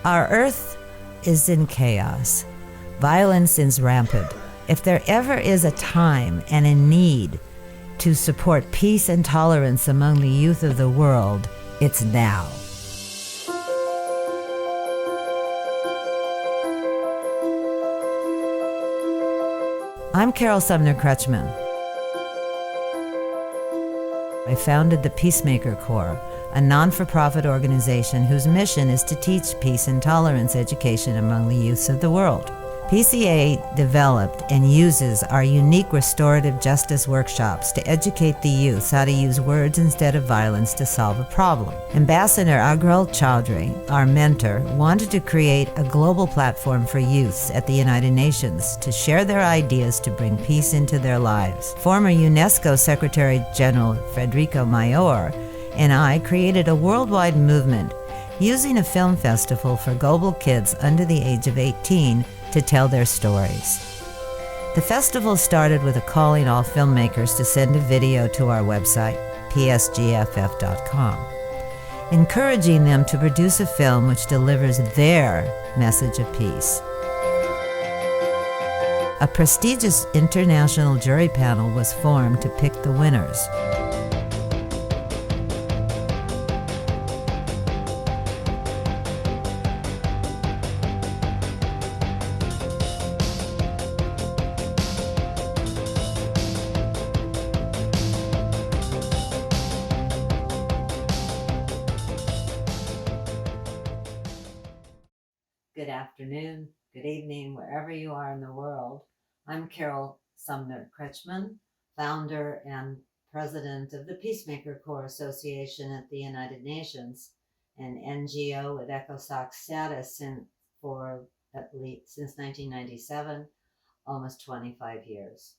Our Earth is in chaos. Violence is rampant. If there ever is a time and a need to support peace and tolerance among the youth of the world, it's now. I'm Carol Sumner Crutchman. I founded the Peacemaker Corps, a non-for-profit organization whose mission is to teach peace and tolerance education among the youths of the world. PCA developed and uses our unique restorative justice workshops to educate the youths how to use words instead of violence to solve a problem. Ambassador Agril Chaudhry, our mentor, wanted to create a global platform for youths at the United Nations to share their ideas to bring peace into their lives. Former UNESCO Secretary General Federico Mayor and I created a worldwide movement using a film festival for global kids under the age of 18 to tell their stories. The festival started with a calling all filmmakers to send a video to our website, PSGFF.com, encouraging them to produce a film which delivers their message of peace. A prestigious international jury panel was formed to pick the winners. Good afternoon, good evening, wherever you are in the world. I'm Carol Sumner Crutchman, founder and president of the Peacemaker Corps Association at the United Nations, an NGO with ECOSOC status since 1997, almost 25 years.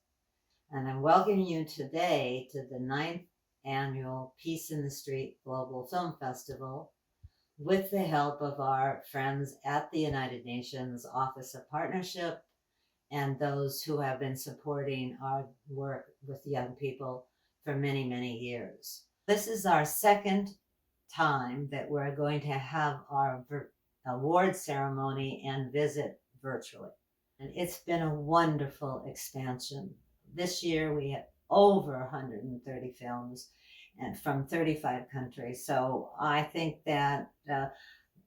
And I'm welcoming you today to the 9th annual Peace in the Street Global Film Festival, with the help of our friends at the United Nations Office of Partnership and those who have been supporting our work with young people for many, many years. This is our second time that we're going to have our award ceremony and visit virtually. And it's been a wonderful expansion. This year we had over 130 films and from 35 countries. So I think that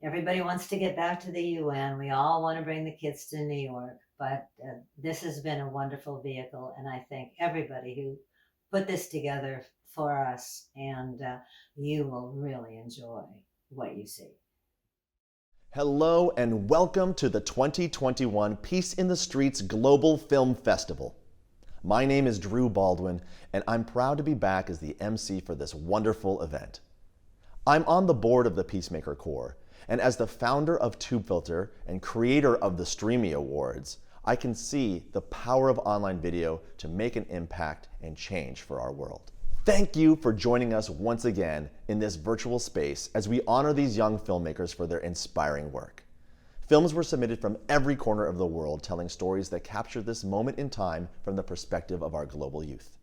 everybody wants to get back to the UN. We all want to bring the kids to New York, but this has been a wonderful vehicle. And I thank everybody who put this together for us, and you will really enjoy what you see. Hello and welcome to the 2021 Peace in the Streets Global Film Festival. My name is Drew Baldwin, and I'm proud to be back as the MC for this wonderful event. I'm on the board of the Peacemaker Corps, and as the founder of TubeFilter and creator of the Streamy Awards, I can see the power of online video to make an impact and change for our world. Thank you for joining us once again in this virtual space as we honor these young filmmakers for their inspiring work. Films were submitted from every corner of the world, telling stories that capture this moment in time from the perspective of our global youth.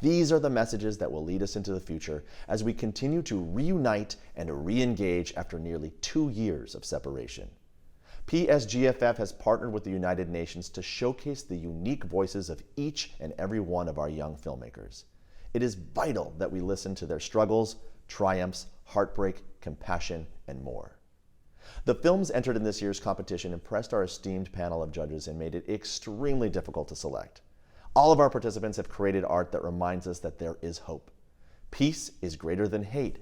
These are the messages that will lead us into the future as we continue to reunite and re-engage after nearly 2 years of separation. PSGFF has partnered with the United Nations to showcase the unique voices of each and every one of our young filmmakers. It is vital that we listen to their struggles, triumphs, heartbreak, compassion, and more. The films entered in this year's competition impressed our esteemed panel of judges and made it extremely difficult to select. All of our participants have created art that reminds us that there is hope. Peace is greater than hate,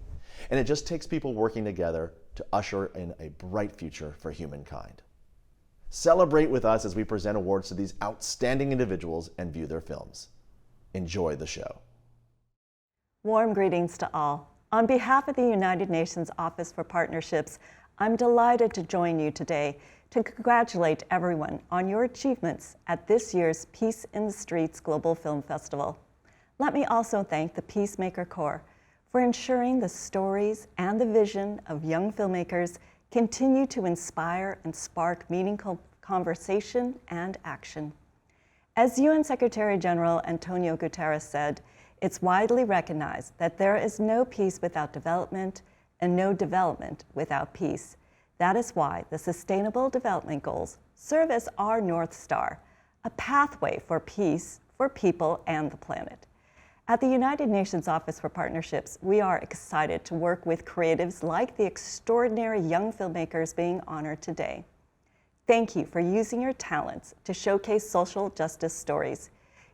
and it just takes people working together to usher in a bright future for humankind. Celebrate with us as we present awards to these outstanding individuals and view their films. Enjoy the show. Warm greetings to all. On behalf of the United Nations Office for Partnerships, I'm delighted to join you today to congratulate everyone on your achievements at this year's Peace in the Streets Global Film Festival. Let me also thank the Peacemaker Corps for ensuring the stories and the vision of young filmmakers continue to inspire and spark meaningful conversation and action. As UN Secretary General Antonio Guterres said, it's widely recognized that there is no peace without development and no development without peace. That is why the Sustainable Development Goals serve as our North Star, a pathway for peace for people and the planet. At the United Nations Office for Partnerships, we are excited to work with creatives like the extraordinary young filmmakers being honored today. Thank you for using your talents to showcase social justice stories.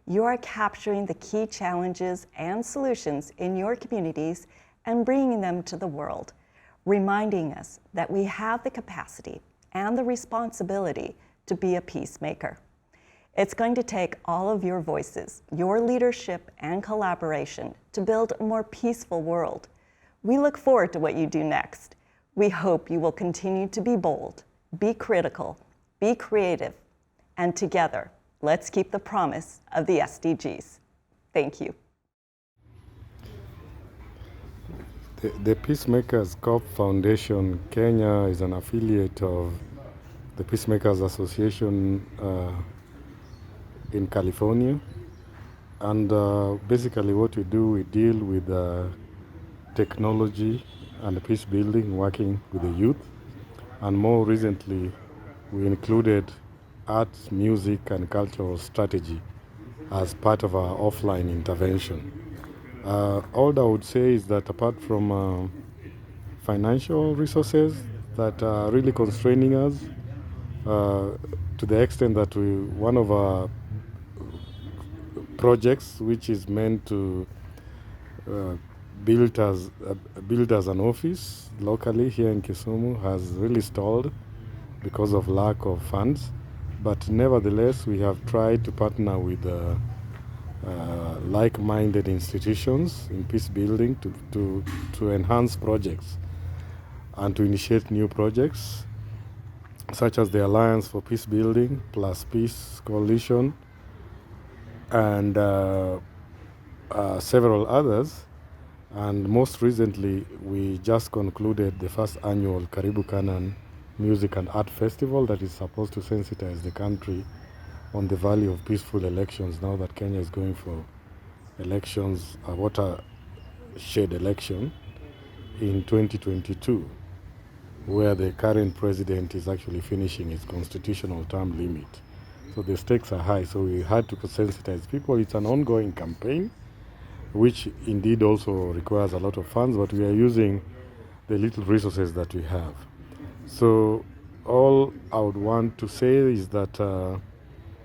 You are capturing the key challenges and solutions in your communities and bringing them to the world, reminding us that we have the capacity and the responsibility to be a peacemaker. It's going to take all of your voices, your leadership and collaboration to build a more peaceful world. We look forward to what you do next. We hope you will continue to be bold, be critical, be creative, and together, let's keep the promise of the SDGs. Thank you. The Peacemakers Corp Foundation Kenya is an affiliate of the Peacemakers Association in California, and basically what we do, we deal with technology and peace building, working with the youth, and more recently we included arts, music, and cultural strategy as part of our offline intervention. All I would say is that apart from financial resources that are really constraining us, to the extent that one of our projects, which is meant to build as an office locally here in Kisumu, has really stalled because of lack of funds. But nevertheless, we have tried to partner with like-minded institutions in peace building to enhance projects and to initiate new projects, such as the Alliance for Peace Building plus Peace Coalition, and several others. And most recently, we just concluded the first annual Karibu Kanan Music and Art Festival that is supposed to sensitize the country on the value of peaceful elections now that Kenya is going for elections, a watershed election in 2022, where the current president is actually finishing his constitutional term limit. So the stakes are high, so we had to sensitize people. It's an ongoing campaign, which indeed also requires a lot of funds, but we are using the little resources that we have. So all I would want to say is that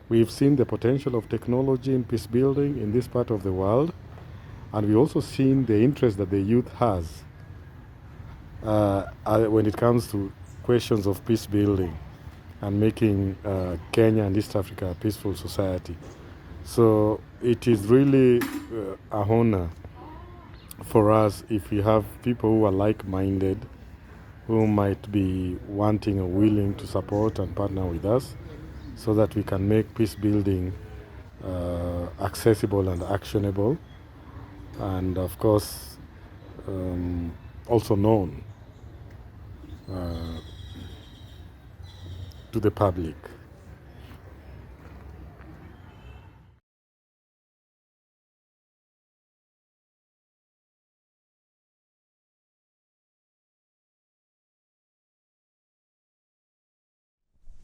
we've seen the potential of technology in peace building in this part of the world, and we've also seen the interest that the youth has when it comes to questions of peace building and making Kenya and East Africa a peaceful society. So it is really an honor for us if we have people who are like-minded, who might be wanting or willing to support and partner with us so that we can make peace building accessible and actionable, and of course also known to the public.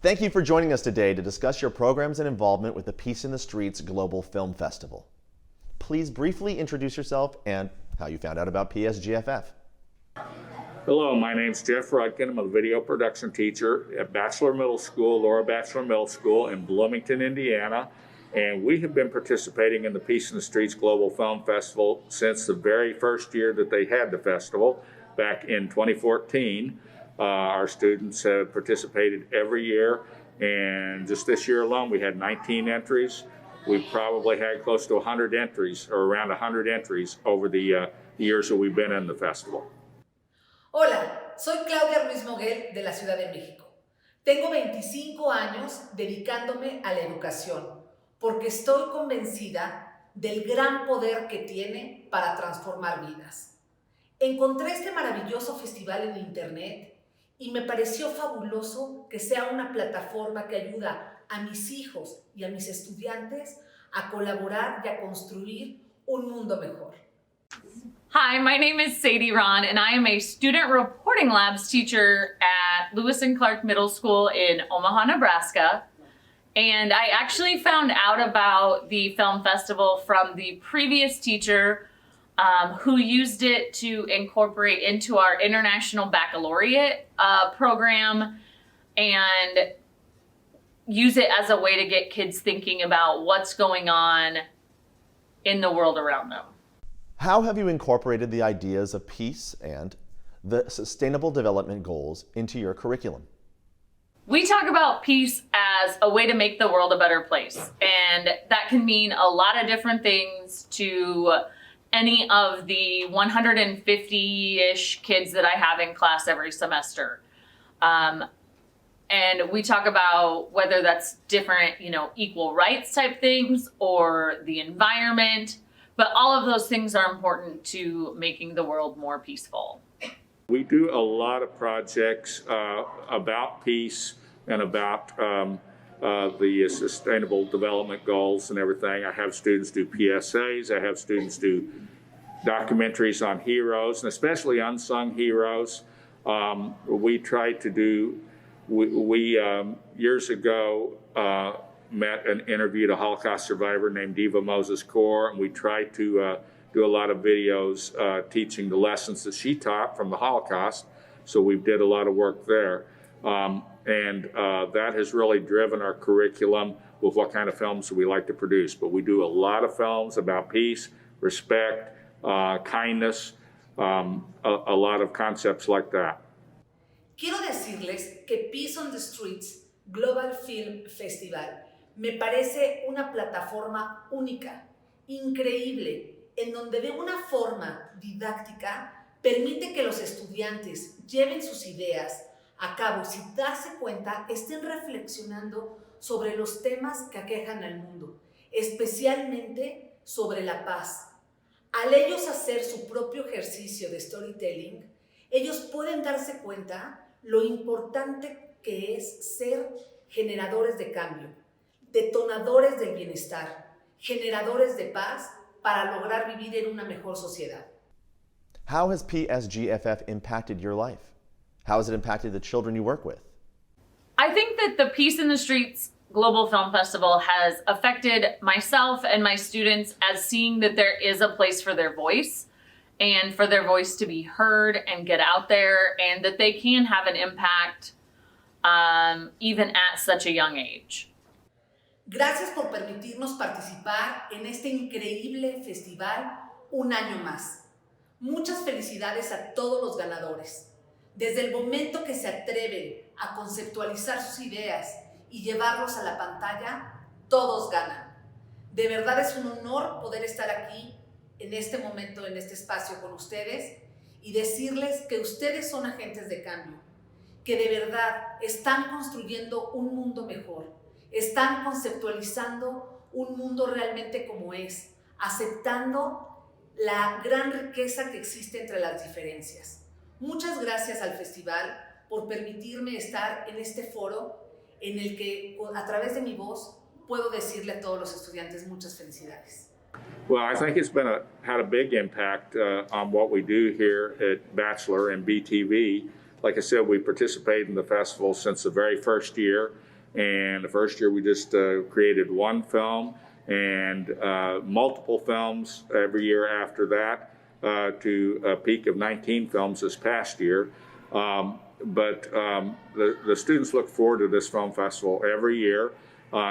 Thank you for joining us today to discuss your programs and involvement with the Peace in the Streets Global Film Festival. Please briefly introduce yourself and how you found out about PSGFF. Hello, my name's Jeff Rudkin. I'm a video production teacher at Batchelor Middle School, Laura Batchelor Middle School in Bloomington, Indiana. And we have been participating in the Peace in the Streets Global Film Festival since the very first year that they had the festival back in 2014. Our students have participated every year, and just this year alone we had 19 entries. We've probably had close to 100 entries, or around 100 entries, over the years that we've been in the festival. Hola, soy Claudia Ruiz Moguel de la Ciudad de México. Tengo 25 años dedicándome a la educación porque estoy convencida del gran poder que tiene para transformar vidas. Encontré este maravilloso festival en internet y me pareció fabuloso que sea una plataforma que ayuda a mis hijos y a mis estudiantes a colaborar y a construir un mundo mejor. Hi, my name is Sadie Ron, and I am a student reporting labs teacher at Lewis and Clark Middle School in Omaha, Nebraska. And I actually found out about the film festival from the previous teacher who used it to incorporate into our International Baccalaureate program and use it as a way to get kids thinking about what's going on in the world around them. How have you incorporated the ideas of peace and the Sustainable Development Goals into your curriculum? We talk about peace as a way to make the world a better place, and that can mean a lot of different things to any of the 150-ish kids that I have in class every semester. And we talk about whether that's different, equal rights type things or the environment, but all of those things are important to making the world more peaceful. We do a lot of projects about peace and about the Sustainable Development Goals and everything. I have students do PSAs, I have students do documentaries on heroes, and especially unsung heroes. We try to do, we years ago met and interviewed a Holocaust survivor named Diva Moses Kaur, and we tried to do a lot of videos teaching the lessons that she taught from the Holocaust. So we did a lot of work there. And that has really driven our curriculum with what kind of films we like to produce. But we do a lot of films about peace, respect, kindness, a lot of concepts like that. Quiero decirles que Peace on the Streets Global Film Festival me parece una plataforma única, increíble, en donde de una forma didáctica permite que los estudiantes lleven sus ideas a cabo y sin darse cuenta estén reflexionando sobre los temas que aquejan al mundo, especialmente sobre la paz. Al ellos hacer su propio ejercicio de storytelling, ellos pueden darse cuenta lo importante que es ser generadores de cambio, detonadores del bienestar, generadores de paz para lograr vivir en una mejor sociedad. How has PSGFF impacted your life? How has it impacted the children you work with? I think that the Peace in the Streets Global Film Festival has affected myself and my students as seeing that there is a place for their voice and for their voice to be heard and get out there, and that they can have an impact even at such a young age. Gracias por permitirnos participar en este increíble festival un año más. Muchas felicidades a todos los ganadores. Desde el momento que se atreven a conceptualizar sus ideas y llevarlos a la pantalla, todos ganan. De verdad es un honor poder estar aquí en este momento, en este espacio con ustedes y decirles que ustedes son agentes de cambio, que de verdad están construyendo un mundo mejor, están conceptualizando un mundo realmente como es, aceptando la gran riqueza que existe entre las diferencias. Muchas gracias al festival por permitirme estar en este foro en el que a través de mi voz puedo decirle a todos los estudiantes muchas felicidades. Well, I think it's had a big impact on what we do here at Batchelor and BTV. Like I said, we participated in the festival since the very first year. And the first year we just created one film, and multiple films every year after that, to a peak of 19 films this past year. But the students look forward to this film festival every year.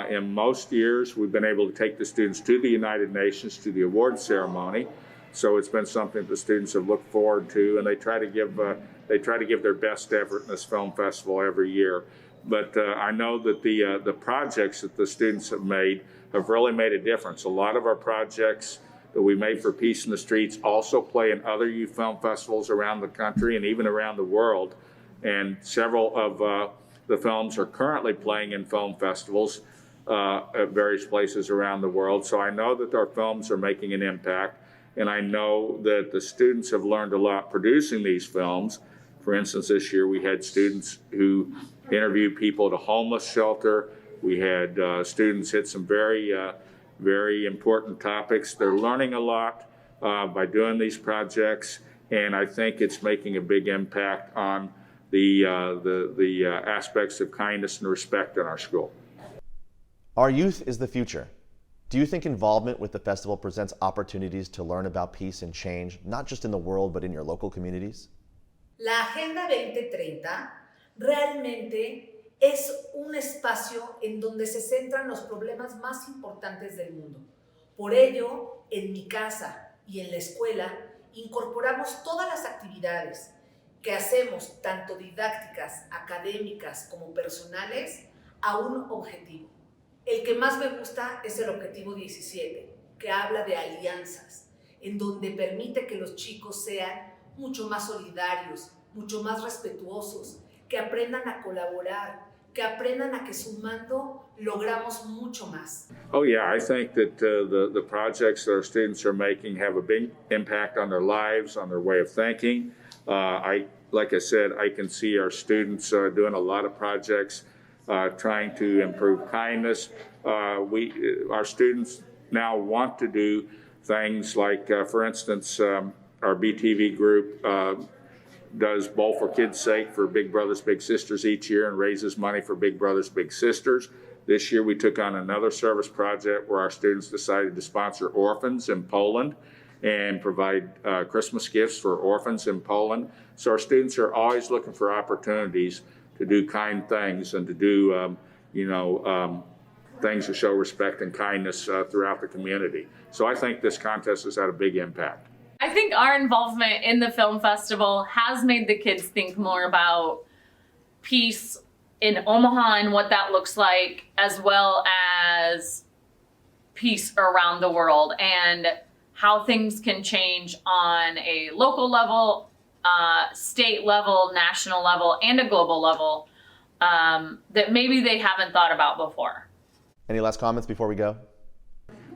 In most years, we've been able to take the students to the United Nations, to the award ceremony. So it's been something the students have looked forward to, and they try to give their best effort in this film festival every year. But I know that the projects that the students have made have really made a difference. A lot of our projects that we made for Peace in the Streets also play in other youth film festivals around the country and even around the world. And several of the films are currently playing in film festivals at various places around the world. So I know that our films are making an impact, and I know that the students have learned a lot producing these films. For instance, this year we had students who interviewed people at a homeless shelter. We had students hit some very important topics. They're learning a lot by doing these projects, and I think it's making a big impact on the aspects of kindness and respect in our school. Our youth is the future. Do you think involvement with the festival presents opportunities to learn about peace and change, not just in the world, but in your local communities? La Agenda 2030 realmente es un espacio en donde se centran los problemas más importantes del mundo. Por ello, en mi casa y en la escuela, incorporamos todas las actividades que hacemos, tanto didácticas, académicas como personales, a un objetivo. El que más me gusta es el objetivo 17, que habla de alianzas, en donde permite que los chicos sean mucho más solidarios, mucho más respetuosos, que aprendan a colaborar, que aprendan a que sumando logramos mucho más. Oh yeah, I think that the projects that our students are making have a big impact on their lives, on their way of thinking. Like I said, I can see our students doing a lot of projects trying to improve kindness. Our students now want to do things like, for instance, our BTV group does Bowl for Kids' Sake for Big Brothers Big Sisters each year and raises money for Big Brothers Big Sisters. This year we took on another service project where our students decided to sponsor orphans in Poland and provide Christmas gifts for orphans in Poland. So our students are always looking for opportunities to do kind things and to do things to show respect and kindness throughout the community. So I think this contest has had a big impact. I think our involvement in the film festival has made the kids think more about peace in Omaha and what that looks like, as well as peace around the world and how things can change on a local level, state level, national level, and a global level that maybe they haven't thought about before. Any last comments before we go?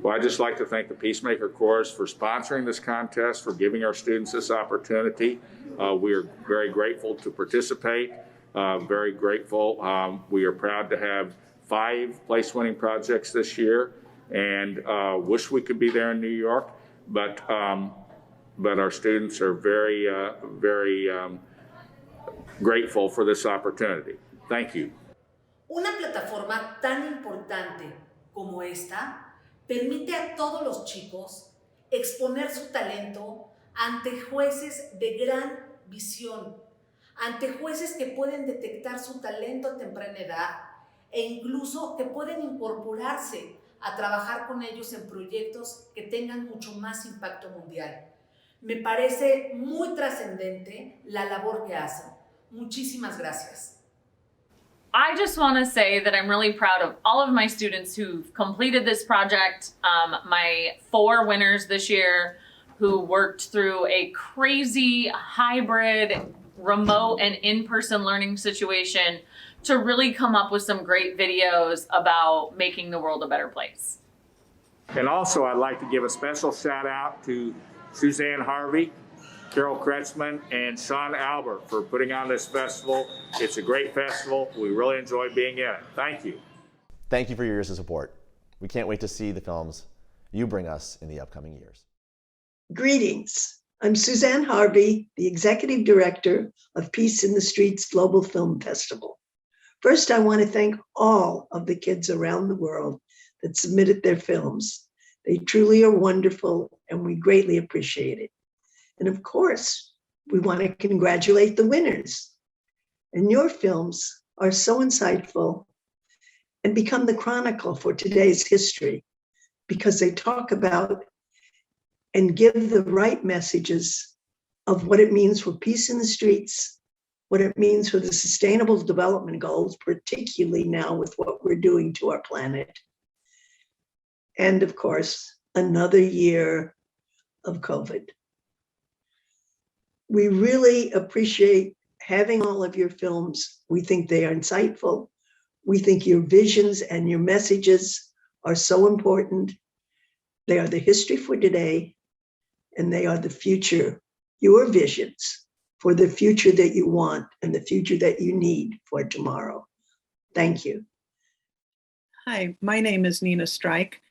Well, I'd just like to thank the Peacemaker Chorus for sponsoring this contest, for giving our students this opportunity. We are very grateful to participate, very grateful. We are proud to have 5 place-winning projects this year, and wish we could be there in New York, but our students are very grateful for this opportunity. Thank you. Una plataforma tan importante como esta permite a todos los chicos exponer su talento ante jueces de gran visión, ante jueces que pueden detectar su talento a temprana edad e incluso que pueden incorporarse a trabajar con ellos en proyectos que tengan mucho más impacto mundial. Me parece muy trascendente la labor que hacen. Muchísimas gracias. I just want to say that I'm really proud of all of my students who've completed this project. My 4 winners this year who worked through a crazy hybrid remote and in-person learning situation to really come up with some great videos about making the world a better place. And also I'd like to give a special shout out to Suzanne Harvey, Carol Kretzman, and Sean Albert for putting on this festival. It's a great festival. We really enjoy being in it. Thank you. Thank you for your years of support. We can't wait to see the films you bring us in the upcoming years. Greetings. I'm Suzanne Harvey, the Executive Director of Peace in the Streets Global Film Festival. First, I want to thank all of the kids around the world that submitted their films. They truly are wonderful, and we greatly appreciate it. And of course, we want to congratulate the winners. And your films are so insightful and become the chronicle for today's history because they talk about and give the right messages of what it means for peace in the streets, what it means for the Sustainable Development Goals, particularly now with what we're doing to our planet. And of course, another year of COVID. We really appreciate having all of your films. We think they are insightful. We think your visions and your messages are so important. They are the history for today, and they are the future, your visions for the future that you want and the future that you need for tomorrow. Thank you. Hi, my name is Nina Strike.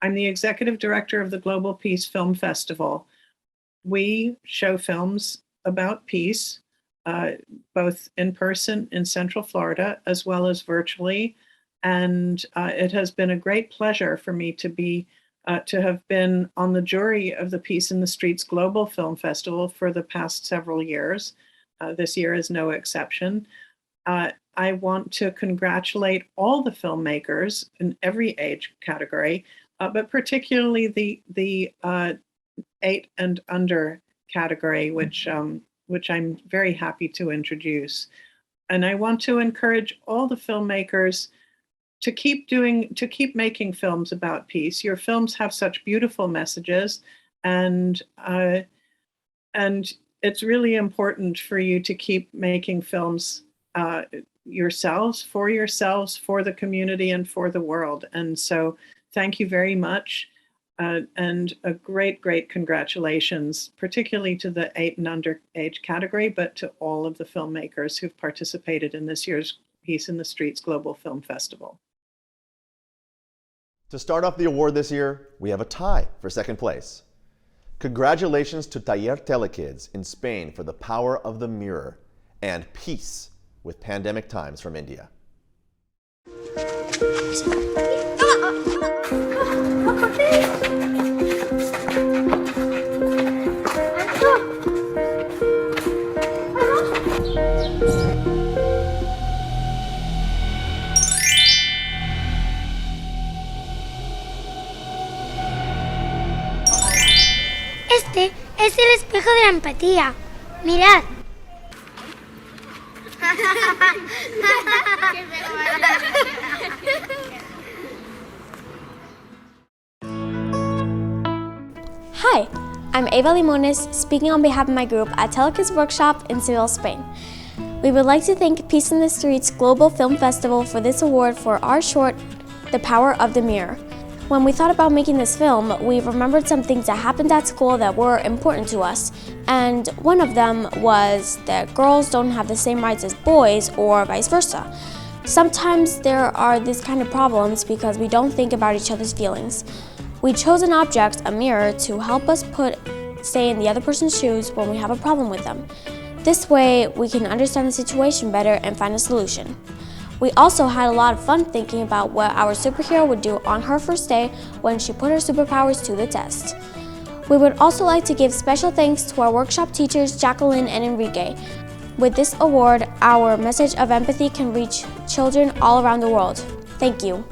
I'm the Executive Director of the Global Peace Film Festival. We show films about peace, both in person in Central Florida, as well as virtually. And it has been a great pleasure for me to have been on the jury of the Peace in the Streets Global Film Festival for the past several years. This year is no exception. I want to congratulate all the filmmakers in every age category, but particularly the 8 and under category, which I'm very happy to introduce. And I want to encourage all the filmmakers to keep making films about peace. Your films have such beautiful messages, and it's really important for you to keep making films yourselves, for the community, and for the world. And so thank you very much. And a great congratulations, particularly to the 8 and under age category, but to all of the filmmakers who've participated in this year's Peace in the Streets Global Film Festival. To start off the award this year, we have a tie for second place. Congratulations to Taller Telekids in Spain for The Power of the Mirror and Peace with Pandemic Times from India. Este es el espejo de la empatía. Mirad. Hi, I'm Eva Limones, speaking on behalf of my group at Telekids Workshop in Seville, Spain. We would like to thank Peace in the Streets Global Film Festival for this award for our short, The Power of the Mirror. When we thought about making this film, we remembered some things that happened at school that were important to us. And one of them was that girls don't have the same rights as boys or vice versa. Sometimes there are these kind of problems because we don't think about each other's feelings. We chose an object, a mirror, to help us stay in the other person's shoes when we have a problem with them. This way, we can understand the situation better and find a solution. We also had a lot of fun thinking about what our superhero would do on her first day when she put her superpowers to the test. We would also like to give special thanks to our workshop teachers, Jacqueline and Enrique. With this award, our message of empathy can reach children all around the world. Thank you.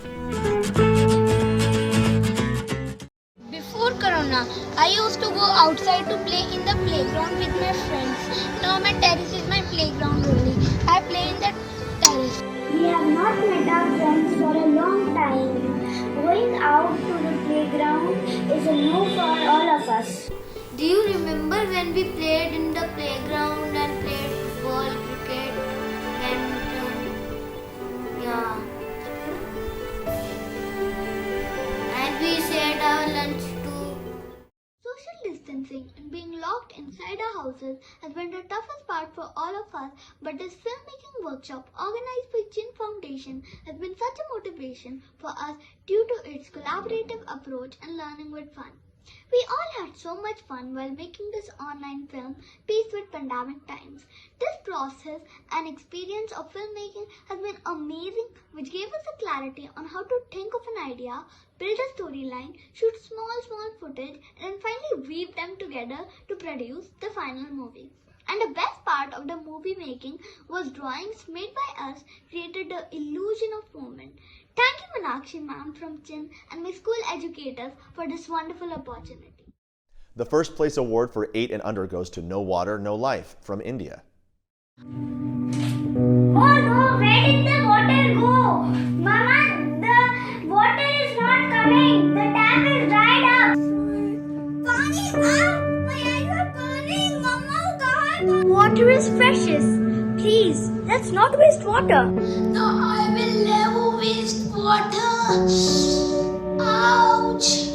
Before Corona, I used to go outside to play in the playground with my friends. Now my terrace is my playground only. I play in the terrace. We have not met our friends for a long time. Going out to the playground is a no for all of us. Do you remember when we played in the playground and played football, cricket, badminton? Yeah. And we shared our lunch too. Social distancing and being locked inside our houses has been the toughest part for all of us, but this filmmaking workshop organized by Chin Foundation has been such a motivation for us due to its collaborative approach and learning with fun. We all had so much fun while making this online film, Peace with Pandemic Times. This process and experience of filmmaking has been amazing, which gave us a clarity on how to think of an idea, build a storyline, shoot small footage, and then finally weave them together to produce the final movie. And the best part of the movie making was drawings made by us created the illusion of movement. Thank you Meenakshi ma'am from Chin and my school educators for this wonderful opportunity. The first place award for 8 and under goes to No Water, No Life from India. Oh no, where did the water go? Mama, the water is not coming. The tap is dried up. Pani, my eyes are burning. Mama, kahan? Water is precious. Please, let's not waste water. No, I will never waste water. Ouch.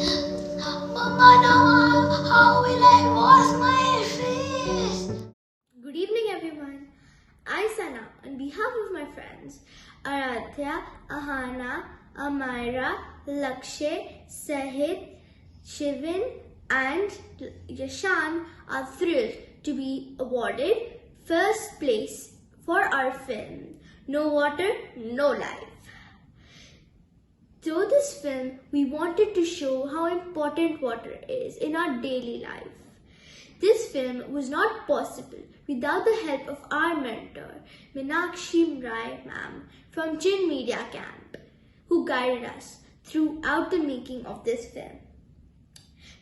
Mama, now how will I wash my face? Good evening, everyone. I, Sana, on behalf of my friends Aradhya, Ahana, Amira, Lakshay, Sahid, Shivin, and Yashan, are thrilled to be awarded first place for our film, No Water, No Life. Through this film, we wanted to show how important water is in our daily life. This film was not possible without the help of our mentor, Meenakshi Rai ma'am from Chin Media Camp, who guided us throughout the making of this film.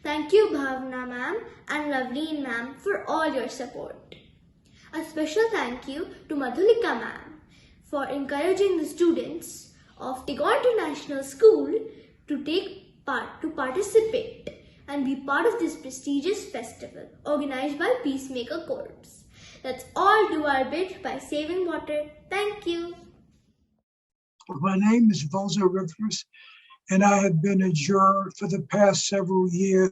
Thank you Bhavna ma'am and Loveleen ma'am for all your support. A special thank you to Madhulika ma'am for encouraging the students of Tagore International School to participate and be part of this prestigious festival organized by Peacemaker Corps. Let's all do our bit by saving water. Thank you. My name is Voza Rivers, and I have been a juror for the past several years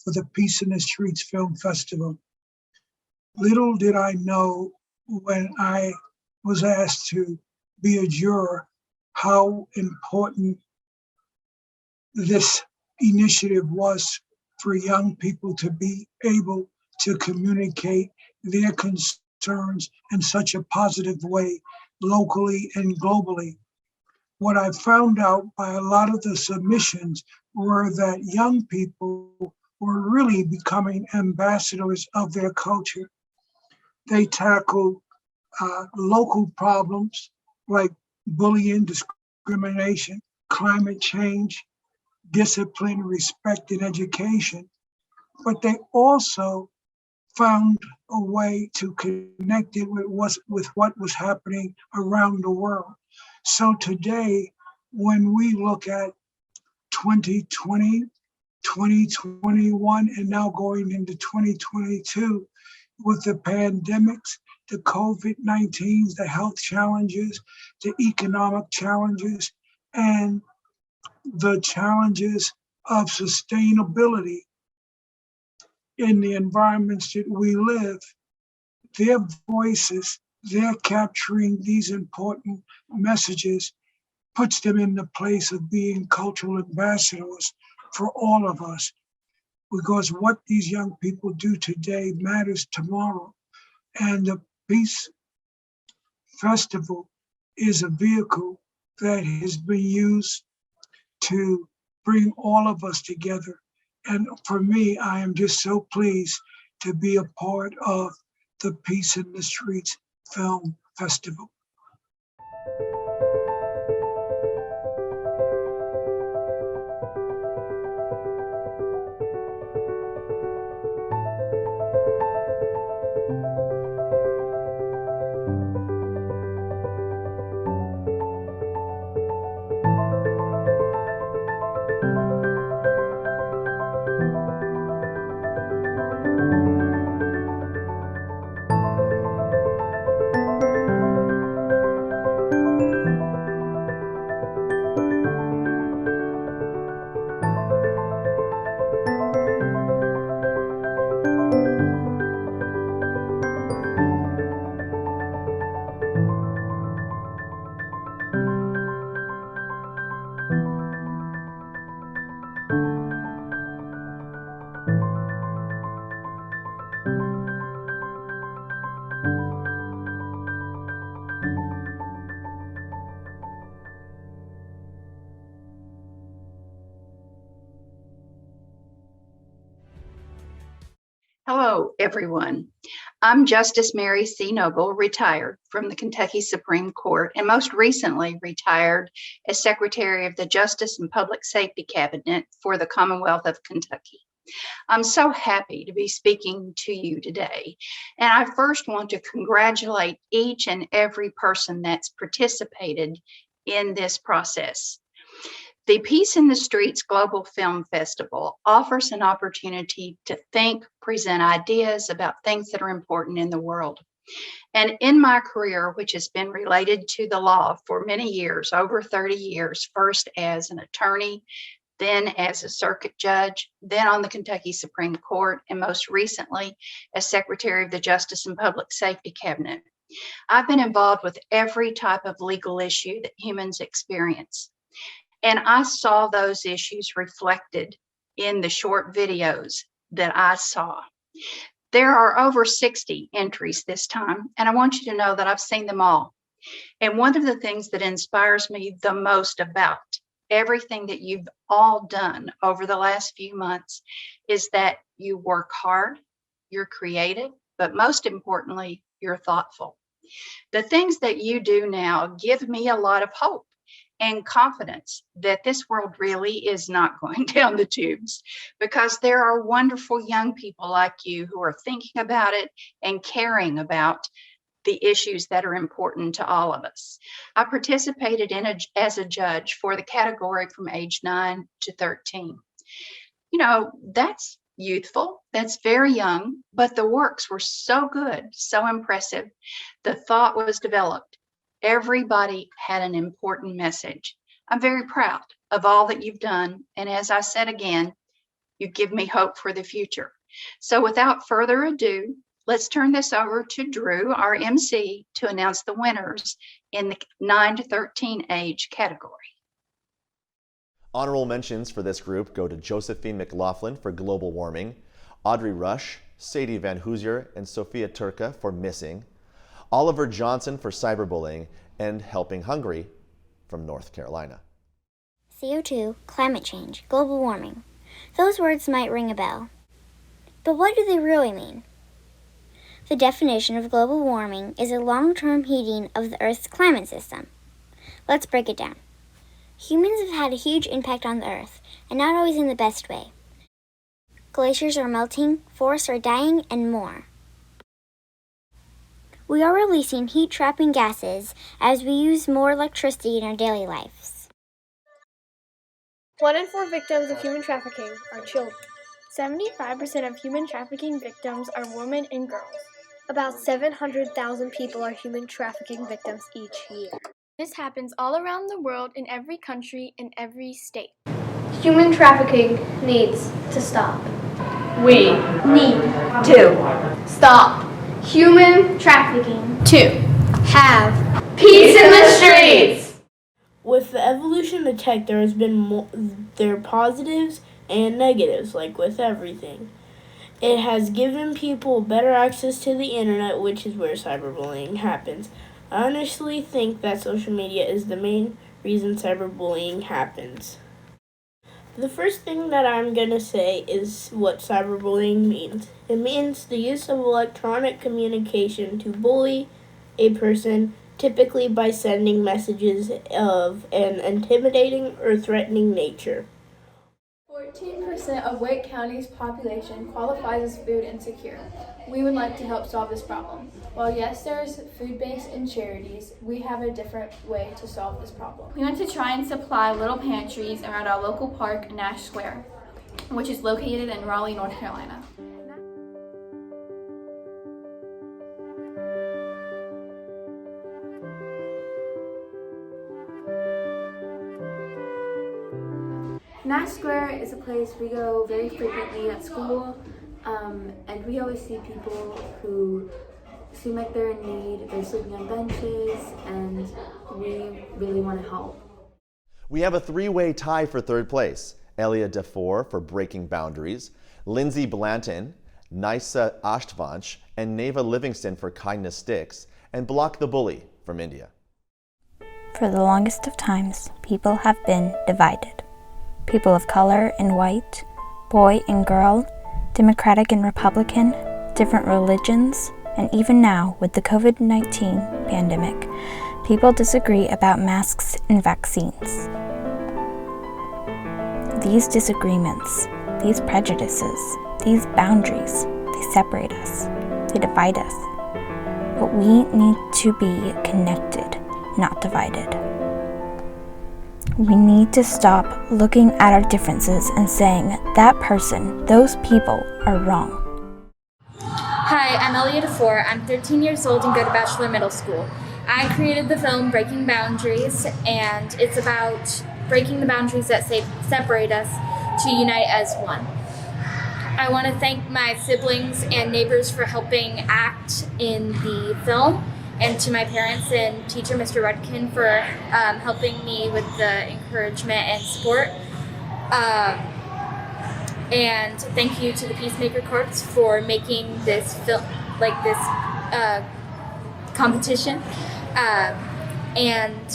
for the Peace in the Streets Film Festival. Little did I know when I was asked to be a juror how important this initiative was for young people to be able to communicate their concerns in such a positive way, locally and globally. What I found out by a lot of the submissions were that young people were really becoming ambassadors of their culture. They tackled local problems like bullying, discrimination, climate change, discipline, respect, and education, but they also found a way to connect it with what was happening around the world. So today, when we look at 2020, 2021, and now going into 2022, with the pandemics, the COVID-19s, the health challenges, the economic challenges, and the challenges of sustainability in the environments that we live, their voices, they're capturing these important messages, puts them in the place of being cultural ambassadors for all of us. Because what these young people do today matters tomorrow. And the Peace Festival is a vehicle that has been used to bring all of us together. And for me, I am just so pleased to be a part of the Peace in the Streets Film Festival. everyone. I'm Justice Mary C. Noble, retired from the Kentucky Supreme Court, and most recently retired as Secretary of the Justice and Public Safety Cabinet for the Commonwealth of Kentucky. I'm so happy to be speaking to you today, and I first want to congratulate each and every person that's participated in this process. The Peace in the Streets Global Film Festival offers an opportunity to think, present ideas about things that are important in the world. And in my career, which has been related to the law for many years, over 30 years, first as an attorney, then as a circuit judge, then on the Kentucky Supreme Court, and most recently as Secretary of the Justice and Public Safety Cabinet, I've been involved with every type of legal issue that humans experience. And I saw those issues reflected in the short videos that I saw. There are over 60 entries this time, and I want you to know that I've seen them all. And one of the things that inspires me the most about everything that you've all done over the last few months is that you work hard, you're creative, but most importantly, you're thoughtful. The things that you do now give me a lot of hope and confidence that this world really is not going down the tubes, because there are wonderful young people like you who are thinking about it and caring about the issues that are important to all of us. I participated as a judge for the category from age 9 to 13. You know, that's youthful, that's very young, but the works were so good, so impressive. The thought was developed. Everybody had an important message. I'm very proud of all that you've done. And as I said again, you give me hope for the future. So without further ado, let's turn this over to Drew, our MC, to announce the winners in the 9 to 13 age category. Honorable mentions for this group go to Josephine McLaughlin for Global Warming, Audrey Rush, Sadie Van Hoosier, and Sophia Turka for Missing, Oliver Johnson for Cyberbullying, and Helping Hungry from North Carolina. CO2, climate change, global warming. Those words might ring a bell. But what do they really mean? The definition of global warming is a long-term heating of the Earth's climate system. Let's break it down. Humans have had a huge impact on the Earth, and not always in the best way. Glaciers are melting, forests are dying, and more. We are releasing heat-trapping gases as we use more electricity in our daily lives. 1 in 4 victims of human trafficking are children. 75% of human trafficking victims are women and girls. About 700,000 people are human trafficking victims each year. This happens all around the world, in every country, in every state. Human trafficking needs to stop. We need to stop human trafficking. To have peace in the streets. With the evolution of tech, there has been there are positives and negatives, like with everything. It has given people better access to the internet, which is where cyberbullying happens. I honestly think that social media is the main reason cyberbullying happens. The first thing that I'm going to say is what cyberbullying means. It means the use of electronic communication to bully a person, typically by sending messages of an intimidating or threatening nature. 14% of Wake County's population qualifies as food insecure. We would like to help solve this problem. While yes, there's food banks and charities, we have a different way to solve this problem. We want to try and supply little pantries around our local park, Nash Square, which is located in Raleigh, North Carolina. Nash Square is a place we go very frequently at school, and we always see people who seem like they're in need. They're sleeping on benches, and we really want to help. We have a three-way tie for third place. Elia Defour for Breaking Boundaries, Lindsay Blanton, Nisa Ashtvanch, and Neva Livingston for Kindness Sticks, and Block the Bully from India. For the longest of times, people have been divided. People of color and white, boy and girl, Democratic and Republican, different religions, and even now with the COVID-19 pandemic, people disagree about masks and vaccines. These disagreements, these prejudices, these boundaries, they separate us, they divide us. But we need to be connected, not divided. We need to stop looking at our differences and saying, that person, those people are wrong. Hi, I'm Elliot Afor. I'm 13 years old and go to Bachelor Middle School. I created the film Breaking Boundaries, and it's about breaking the boundaries that separate us to unite as one. I want to thank my siblings and neighbors for helping act in the film, and to my parents and teacher, Mr. Rudkin, for helping me with the encouragement and support. And thank you to the Peacemaker Corps for making this film, this competition. And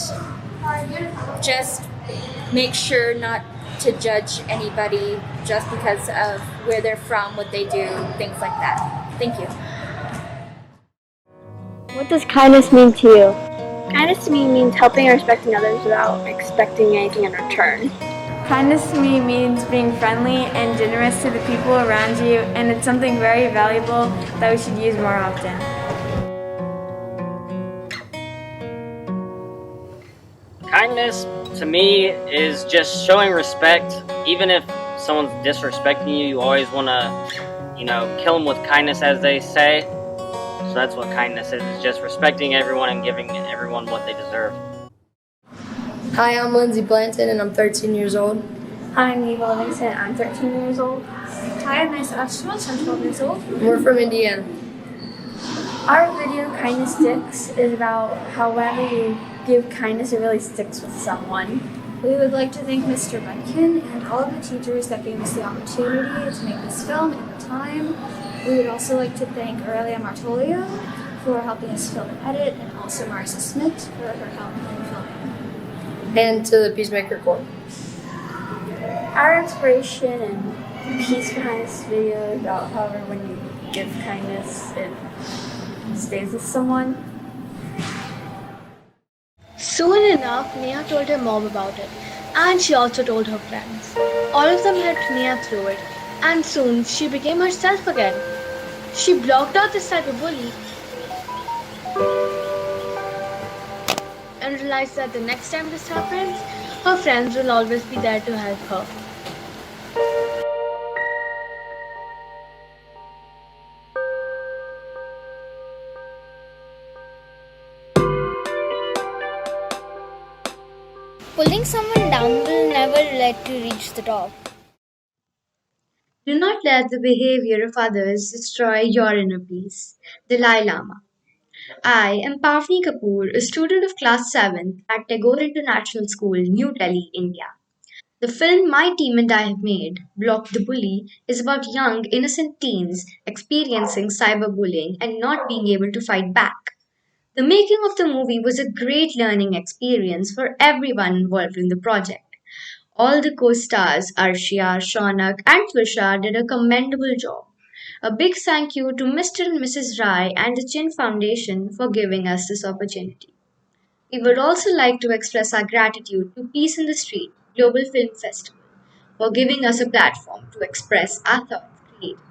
just make sure not to judge anybody just because of where they're from, what they do, things like that. Thank you. What does kindness mean to you? Kindness to me means helping and respecting others without expecting anything in return. Kindness to me means being friendly and generous to the people around you, and it's something very valuable that we should use more often. Kindness to me is just showing respect. Even if someone's disrespecting you, you always want to, kill them with kindness, as they say. So that's what kindness is just respecting everyone and giving everyone what they deserve. Hi, I'm Lindsay Blanton and I'm 13 years old. Hi, I'm Eva Livingston. I'm 13 years old. Hi, I'm Nice Ashwell. I'm 12 years old. We're from Indiana. Our video, Kindness Sticks, is about how whenever you give kindness, it really sticks with someone. We would like to thank Mr. Rudkin and all of the teachers that gave us the opportunity to make this film in the time. We would also like to thank Aurelia Martolio for helping us film and edit, and also Marissa Smith for her help in filming. And to the Peacemaker Corps. Our inspiration and piece behind this video is about how when you give kindness, it stays with someone. Soon enough, Nia told her mom about it, and she also told her friends. All of them helped Nia through it, and soon she became herself again. She blocked out this type of bully and realized that the next time this happens, her friends will always be there to help her. Pulling someone down will never let you reach the top. Do not let the behavior of others destroy your inner peace. Dalai Lama. I am Pavni Kapoor, a student of class 7th at Tagore International School, New Delhi, India. The film my team and I have made, Block the Bully, is about young, innocent teens experiencing cyberbullying and not being able to fight back. The making of the movie was a great learning experience for everyone involved in the project. All the co-stars, Arshia, Shaunak, and Twisha did a commendable job. A big thank you to Mr. and Mrs. Rai and the Chin Foundation for giving us this opportunity. We would also like to express our gratitude to Peace in the Street Global Film Festival for giving us a platform to express our thoughts creatively.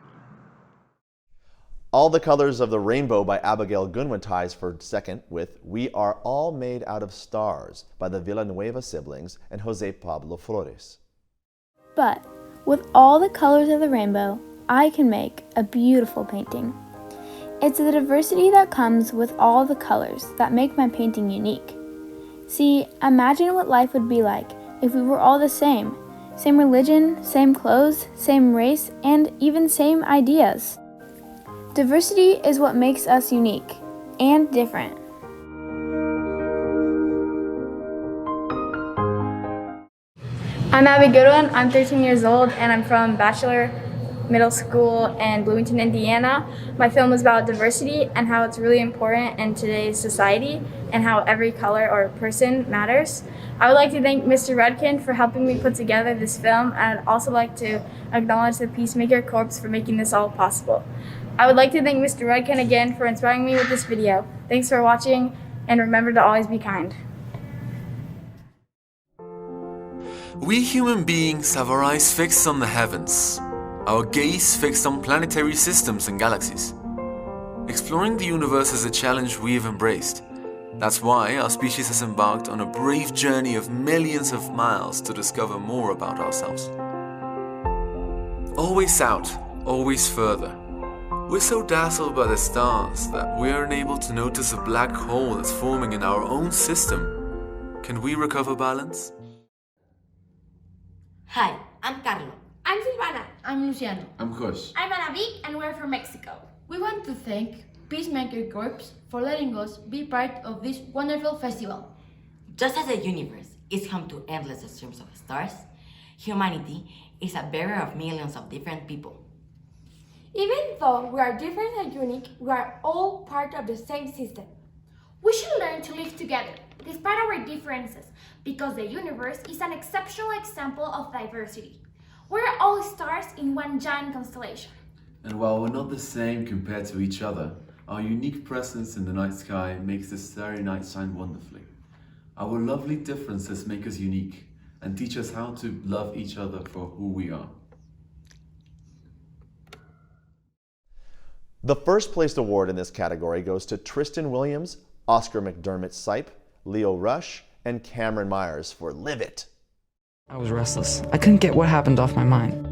All the Colors of the Rainbow by Abigail Goodwin ties for second with We Are All Made Out of Stars by the Villanueva siblings and Jose Pablo Flores. But with all the colors of the rainbow, I can make a beautiful painting. It's the diversity that comes with all the colors that make my painting unique. See, imagine what life would be like if we were all the same. Same religion, same clothes, same race, and even same ideas. Diversity is what makes us unique and different. I'm Abby Goodwin. I'm 13 years old and I'm from Bachelor Middle School in Bloomington, Indiana. My film is about diversity and how it's really important in today's society and how every color or person matters. I would like to thank Mr. Rudkin for helping me put together this film, and I'd also like to acknowledge the Peacemaker Corps for making this all possible. I would like to thank Mr. Redken again for inspiring me with this video. Thanks for watching, and remember to always be kind. We human beings have our eyes fixed on the heavens, our gaze fixed on planetary systems and galaxies. Exploring the universe is a challenge we have embraced. That's why our species has embarked on a brave journey of millions of miles to discover more about ourselves. Always out, always further. We're so dazzled by the stars that we are unable to notice a black hole that's forming in our own system. Can we recover balance? Hi, I'm Carlo. I'm Silvana. I'm Luciano. I'm Josh. I'm Anavik, and we're from Mexico. We want to thank Peacemaker Corps for letting us be part of this wonderful festival. Just as the universe is home to endless streams of stars, humanity is a bearer of millions of different people. Even though we are different and unique, we are all part of the same system. We should learn to live together, despite our differences, because the universe is an exceptional example of diversity. We're all stars in one giant constellation. And while we're not the same compared to each other, our unique presence in the night sky makes the starry night shine wonderfully. Our lovely differences make us unique and teach us how to love each other for who we are. The first place award in this category goes to Tristan Williams, Oscar McDermott Sipe, Leo Rush, and Cameron Myers for Live It. I was restless. I couldn't get what happened off my mind.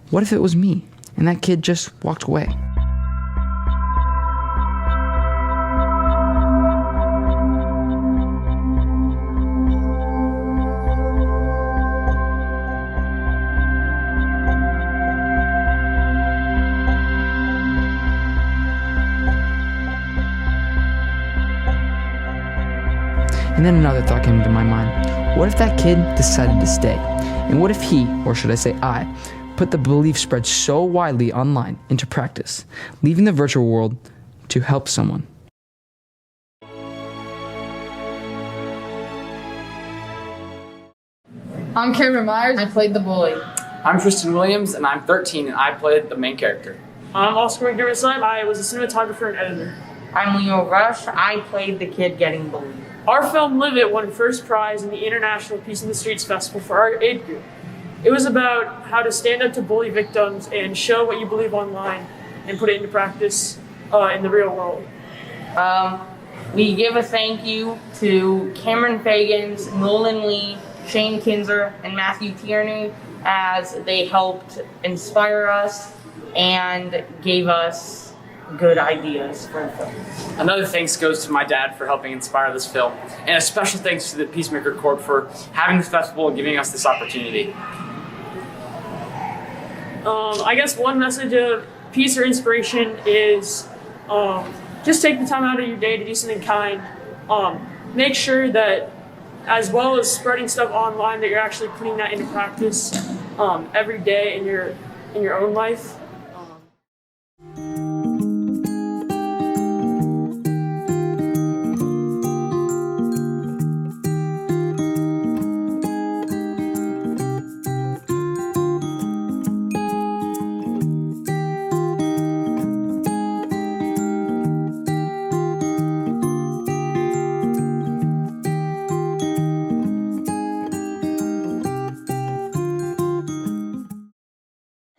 What if it was me and that kid just walked away? And then another thought came into my mind. What if that kid decided to stay? And what if he, or should I say I, put the belief spread so widely online into practice, leaving the virtual world to help someone? I'm Cameron Myers, I played the bully. I'm Tristan Williams, and I'm 13, and I played the main character. I'm Oscar McDermott. I was a cinematographer and editor. I'm Leo Rush. I played the kid getting bullied. Our film Live It won first prize in the International Peace in the Streets Festival for our age group. It was about how to stand up to bully victims and show what you believe online and put it into practice in the real world. We give a thank you to Cameron Fagans, Nolan Lee, Shane Kinzer, and Matthew Tierney as they helped inspire us and gave us good ideas for the film. Another thanks goes to my dad for helping inspire this film, and a special thanks to the Peacemaker Corps for having this festival and giving us this opportunity. I guess one message of peace or inspiration is just take the time out of your day to do something kind. Make sure that, as well as spreading stuff online, that you're actually putting that into practice every day in your own life.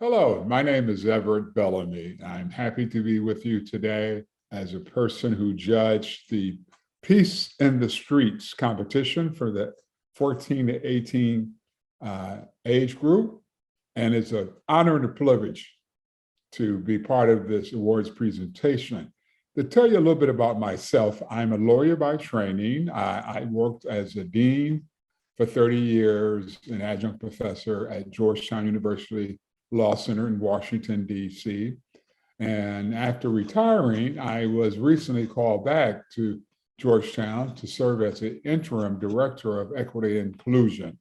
Hello, my name is Everett Bellamy. I'm happy to be with you today as a person who judged the Peace in the Streets competition for the 14 to 18 age group. And it's an honor and a privilege to be part of this awards presentation. To tell you a little bit about myself, I'm a lawyer by training. I worked as a dean for 30 years, an adjunct professor at Georgetown University Law Center in Washington, D.C. And after retiring, I was recently called back to Georgetown to serve as the interim director of equity and inclusion.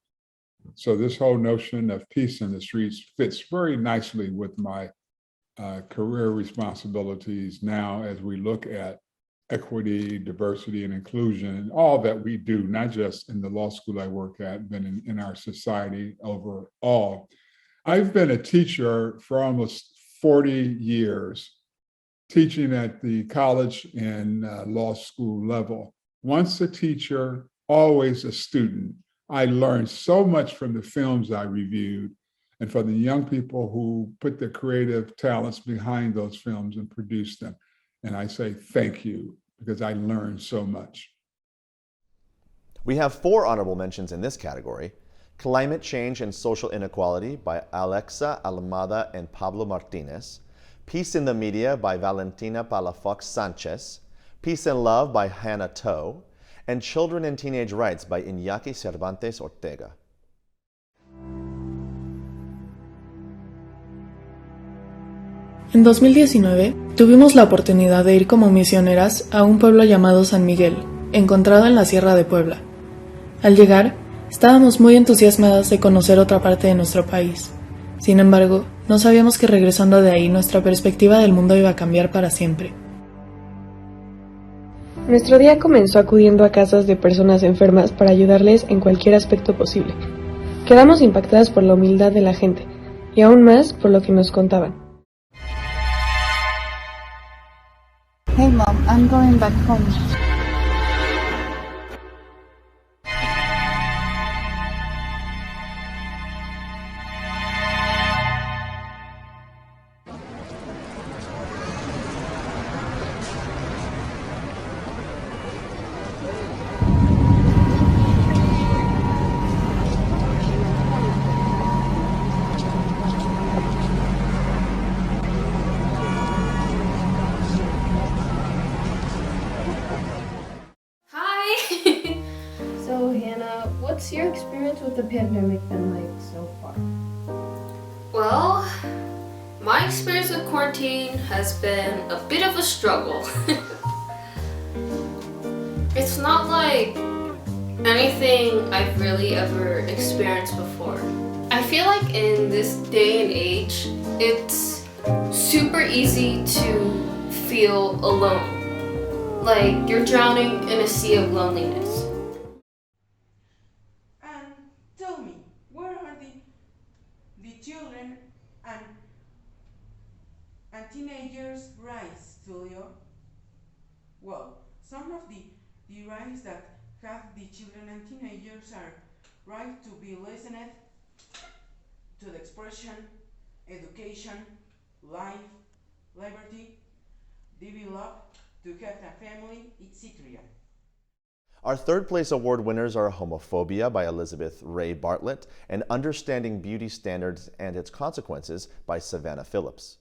So this whole notion of peace in the streets fits very nicely with my career responsibilities now as we look at equity, diversity, and inclusion, and all that we do, not just in the law school I work at, but in our society overall. I've been a teacher for almost 40 years, teaching at the college and law school level. Once a teacher, always a student. I learned so much from the films I reviewed and from the young people who put their creative talents behind those films and produced them. And I say thank you, because I learned so much. We have 4 honorable mentions in this category. Climate Change and Social Inequality by Alexa Almada and Pablo Martinez. Peace in the Media by Valentina Palafox Sanchez. Peace and Love by Hannah Toe. And Children and Teenage Rights by Iñaki Cervantes Ortega. En 2019, tuvimos la oportunidad de ir como misioneras a un pueblo llamado San Miguel, encontrado en la Sierra de Puebla. Al llegar, estábamos muy entusiasmadas de conocer otra parte de nuestro país. Sin embargo, no sabíamos que regresando de ahí nuestra perspectiva del mundo iba a cambiar para siempre. Nuestro día comenzó acudiendo a casas de personas enfermas para ayudarles en cualquier aspecto posible. Quedamos impactadas por la humildad de la gente, y aún más por lo que nos contaban. Hey Mom, I'm going back home. What's your experience with the pandemic been like so far? Well, my experience with quarantine has been a bit of a struggle. It's not like anything I've really ever experienced before. I feel like in this day and age, it's super easy to feel alone. Like you're drowning in a sea of loneliness. Tell me, where are the children and teenagers' rights, Tulio? Well, some of the rights that have the children and teenagers are right to be listened to the expression, education, life, liberty, develop, to have a family, etc. Our third place award winners are Homophobia by Elizabeth Ray Bartlett and Understanding Beauty Standards and Its Consequences by Savannah Phillips.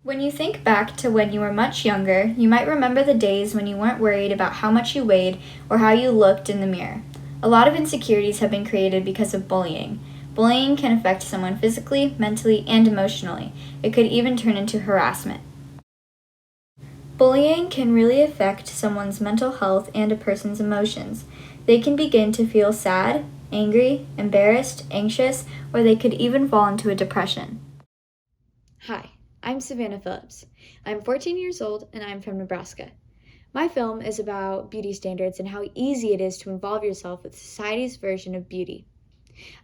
When you think back to when you were much younger, you might remember the days when you weren't worried about how much you weighed or how you looked in the mirror. A lot of insecurities have been created because of bullying. Bullying can affect someone physically, mentally, and emotionally. It could even turn into harassment. Bullying can really affect someone's mental health and a person's emotions. They can begin to feel sad, angry, embarrassed, anxious, or they could even fall into a depression. Hi, I'm Savannah Phillips. I'm 14 years old and I'm from Nebraska. My film is about beauty standards and how easy it is to involve yourself with society's version of beauty.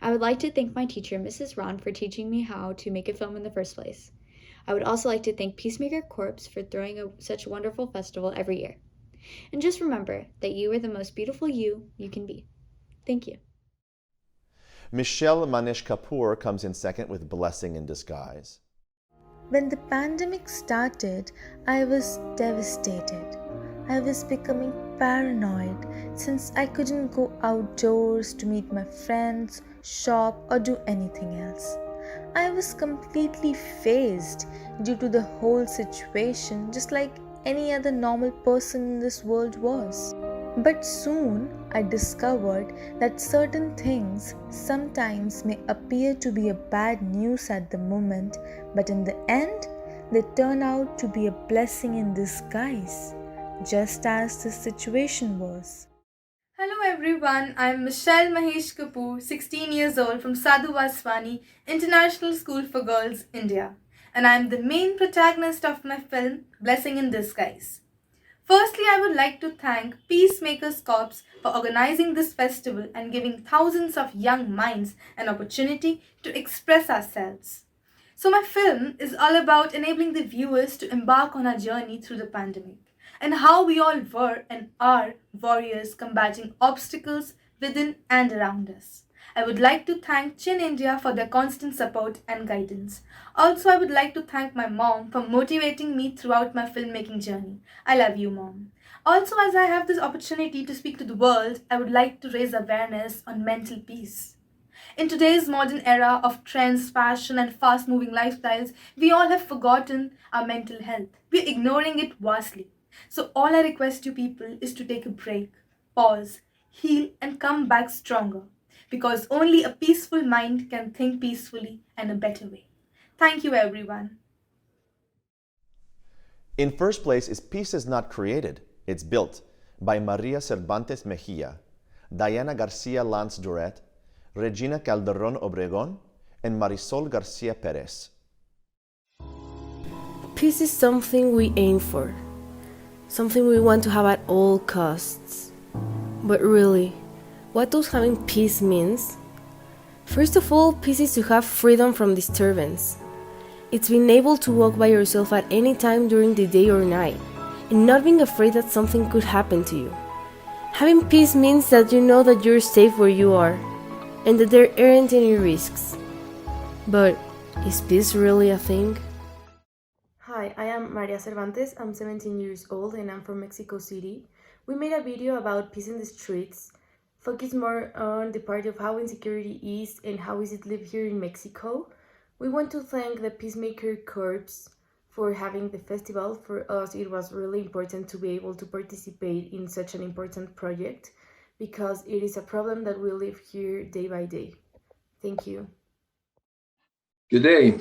I would like to thank my teacher, Mrs. Ron, for teaching me how to make a film in the first place. I would also like to thank Peacemaker Corps for throwing such a wonderful festival every year. And just remember that you are the most beautiful you can be. Thank you. Michelle Manish Kapoor comes in second with Blessing in Disguise. When the pandemic started, I was devastated. I was becoming paranoid since I couldn't go outdoors to meet my friends, shop, or do anything else. I was completely phased due to the whole situation, just like any other normal person in this world was. But soon I discovered that certain things sometimes may appear to be a bad news at the moment, but in the end, they turn out to be a blessing in disguise, just as the situation was. Hello everyone, I am Michelle Mahesh Kapoor, 16 years old from Sadhu Vaswani International School for Girls, India, and I am the main protagonist of my film Blessing in Disguise. Firstly, I would like to thank Peacemakers Corps for organizing this festival and giving thousands of young minds an opportunity to express ourselves. So my film is all about enabling the viewers to embark on our journey through the pandemic and how we all were and are warriors combating obstacles within and around us. I would like to thank Chin India for their constant support and guidance. Also, I would like to thank my mom for motivating me throughout my filmmaking journey. I love you, Mom. Also, as I have this opportunity to speak to the world, I would like to raise awareness on mental peace. In today's modern era of trends, fashion, and fast moving lifestyles, we all have forgotten our mental health. We're ignoring it vastly. So, all I request you people is to take a break, pause, heal, and come back stronger. Because only a peaceful mind can think peacefully and a better way. Thank you, everyone. In first place is Peace is Not Created, It's Built by Maria Cervantes Mejia, Diana Garcia Lance Duret, Regina Calderon Obregon, and Marisol Garcia Perez. Peace is something we aim for, something we want to have at all costs. But really, what does having peace means? First of all, peace is to have freedom from disturbance. It's being able to walk by yourself at any time during the day or night, and not being afraid that something could happen to you. Having peace means that you know that you're safe where you are, and that there aren't any risks. But is peace really a thing? Hi, I am Maria Cervantes. I'm 17 years old and I'm from Mexico City. We made a video about peace in the streets, focused more on the part of how insecurity is and how is it live here in Mexico. We want to thank the Peacemaker Corps for having the festival. For us, it was really important to be able to participate in such an important project because it is a problem that we live here day by day. Thank you. Good day.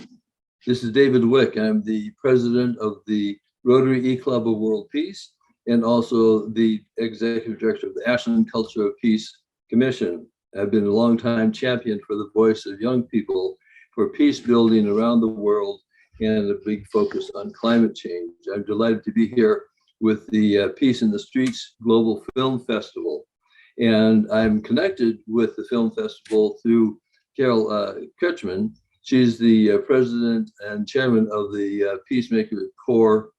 This is David Wick. I'm the president of the Rotary E-Club of World Peace and also the executive director of the Ashland Culture of Peace Commission. I've been a longtime champion for the voice of young people for peace building around the world and a big focus on climate change. I'm delighted to be here with the Peace in the Streets Global Film Festival. And I'm connected with the film festival through Carol Kirchman. She's the president and chairman of the Peacemaker Corps,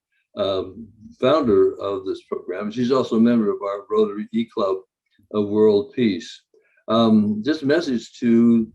founder of this program. She's also a member of our Rotary E-Club of World Peace. Just a message to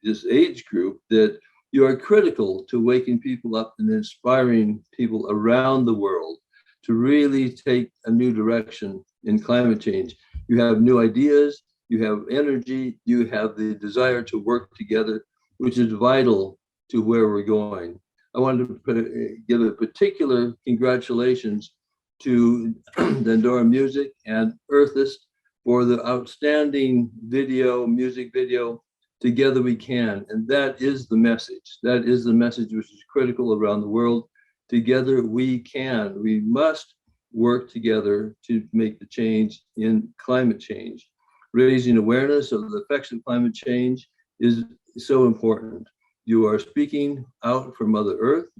this age group that you are critical to waking people up and inspiring people around the world to really take a new direction in climate change. You have new ideas, you have energy, you have the desire to work together, which is vital to where we're going. I wanted to give a particular congratulations to Dandora Music and Earthist for the outstanding music video, Together We Can. And that is the message. That is the message which is critical around the world. Together we can. We must work together to make the change in climate change. Raising awareness of the effects of climate change is so important. You are speaking out for Mother Earth,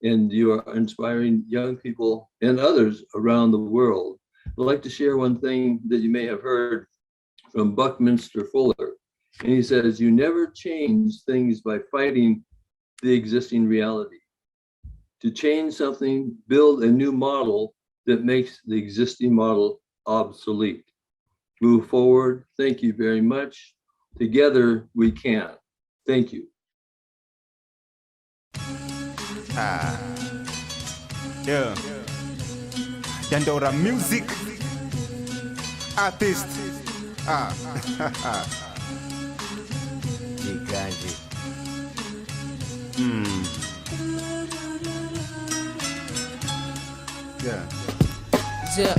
and you are inspiring young people and others around the world. I'd like to share one thing that you may have heard from Buckminster Fuller. And he says, you never change things by fighting the existing reality. To change something, build a new model that makes the existing model obsolete. Move forward. Thank you very much. Together we can. Thank you. Yeah. Dandora Music Artist. Gigante. Yeah.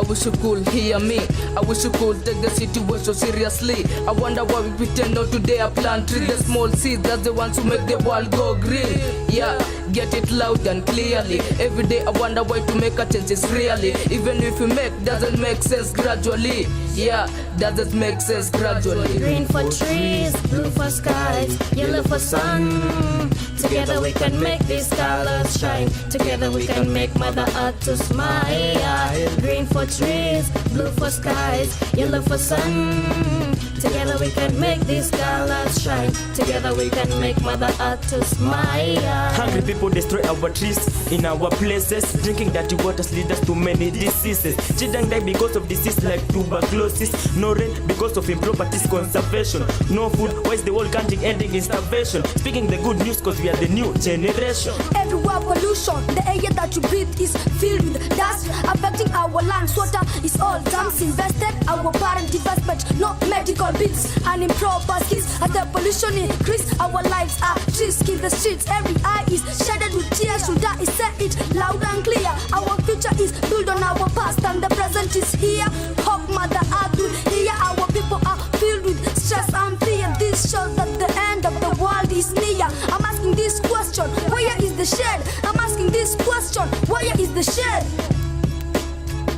I wish you could hear me. I wish you could take the situation seriously. I wonder why we pretend not to dare plant trees. The small seeds, that's the ones who make the world go green. Yeah, get it loud and clearly. Every day I wonder why to make a change is really. Even if you make, doesn't make sense gradually. Yeah, doesn't make sense gradually. Green for trees, blue for skies, yellow for sun. Together we can make these colors shine. Together we can make Mother Earth to smile. Green for trees, blue for skies, yellow for sun. Together we can make these colors shine. Together we can make Mother Earth to smile. Hungry people destroy our trees in our places. Drinking dirty waters lead us to many diseases. Children die because of disease like tuberculosis. No rain because of improper conservation. No food, why is the whole country ending in starvation? Speaking the good news cause we are the new generation. Everywhere pollution, the air that you breathe is filled with dust, affecting our lands. Water is all dumps invested, our parent investment, no medical bills and improper skills. As the pollution increase, our lives are risky. The streets, every eye is shaded with tears. Should I say it loud and clear? Our future is built on our past and the present is here. Hope Mother Earth will hear. Our people are filled with stress and fear. This shows that the end of the world is near. I'm asking this question, where is the shed? I'm asking this question, where is the shed?